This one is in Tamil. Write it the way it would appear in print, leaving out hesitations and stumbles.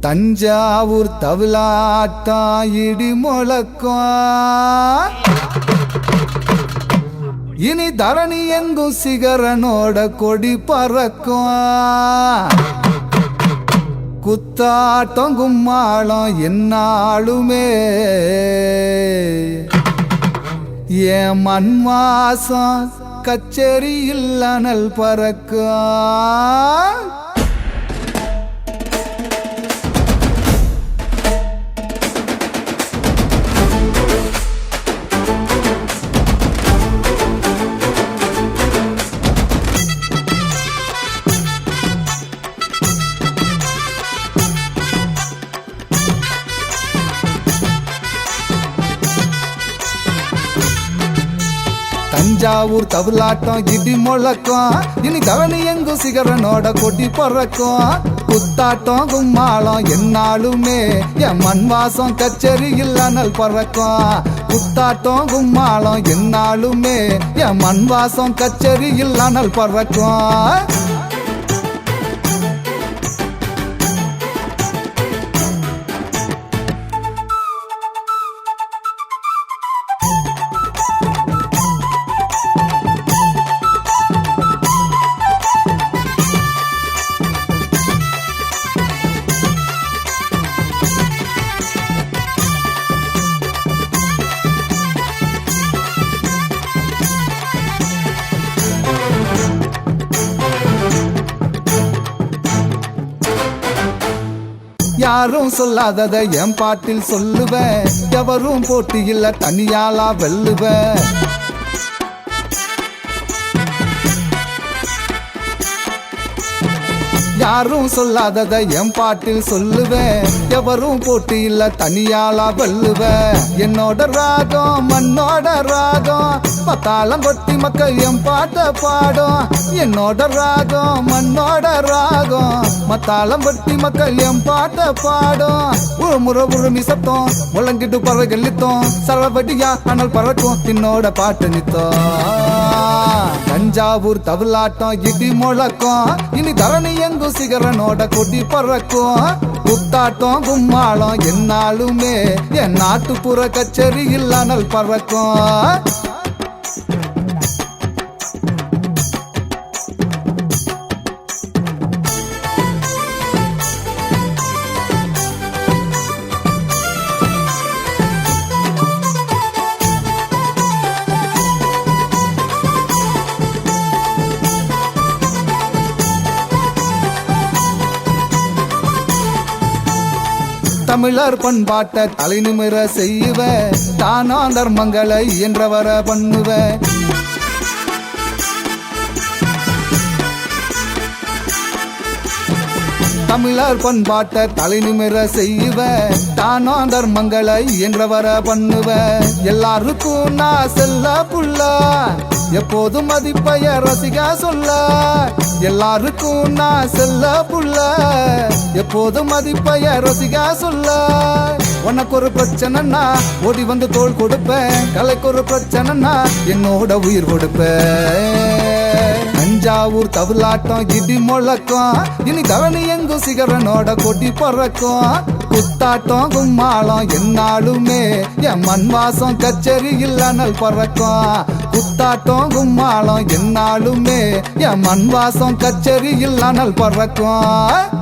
தஞ்சாவூர் தவிலாட்டம் இடி முழக்கம் இனி தரணி எங்கும் சிகரனோட கொடி பறக்கும் குத்தாட்டம் கும்மாளம் என்னாலுமே என் மண் வாசம் கச்சேரி இல்லனல் பறக்கும் தஞ்சாவூர் தவிலாட்டம் இடி முழக்கம் இனி தவணி எங்கும் சிகரனோட கொடி பறக்கும் குத்தாட்டம் கும்மாளம் என்னாலுமே என் மண் வாசம் கச்சேரி இல்லனல் பறக்கும் குத்தாட்டம் கும்மாளம் என்னாலுமே என் மண் வாசம் கச்சேரி இல்லனல் பறக்கும் யாரும் சொல்லாததை என் பாட்டில் சொல்லுவேன் எவரும் போட்டியில் தனியாலா வெல்லுவேன் யாரும் சொல்லாததை என் பாட்டில் சொல்லுவேன் எவரும் போட்டியில் தனியாலா வெல்லுவேன் என்னோட ராகம் மண்ணோட ராகம் பத்தாளம் கொட்டி மக்கள் என் பாட்ட பாடும் என்னோட ராகம் மண்ணோட ராகம் மத்தாளம் கொட்டி மக்கள் என் பாட்ட பாடும் உழுமுறை உழுமி சத்தம் முழங்கிட்டு பறவைகள் நித்தோம் சரவடியா ஆனால் பறக்கும் என்னோட பாட்டு நித்தோம் தஞ்சாவூர் தவிலாட்டம் இடி முழக்கம் இனி தரணி எங்கும் சிகரனோட கொடி பறக்கும் குத்தாட்டம் கும்மாளம் என்னாலுமே என் நாட்டுப்புற கச்சேரி இல்லனல் பறக்கும் தமிழர் பண்பாட்ட தலை நிமிர செய்வ தானா தர்மங்களை என்றவர பண்ணுவ தமிழர் பண்பாட்ட தலை நிமிர செய்வ தானா தர்மங்களை என்றவர பண்ணுவ எல்லாருக்கும் நான் செல்ல புள்ள எப்போதும் மதிப்பைய ரசிகா சொல்ல எல்லாருக்கும் நான் செல்ல புள்ள எப்போதும் மதிப்பைய ரசிகா சொல்ல உனக்கு ஒரு பிரச்சனைனா ஓடி வந்து தோள் கொடுப்பேன் கலைக்கு ஒரு பிரச்சனைனா என்னோட உயிர் கொடுப்பேன் தஞ்சாவூர் தவிலாட்டம் இடி முழக்கம் இனி தவணி எங்கும் சிகரனோட கொடி பறக்கும் குத்தாட்டம் கும்மாளம் என்னாலுமே என் மண் வாசம் கச்சேரி இல்லனல் பறக்கும் குத்தாட்டம் கும்மாளம் என்னாலுமே என் மண் வாசம் கச்சேரி இல்லனல் பறக்கும்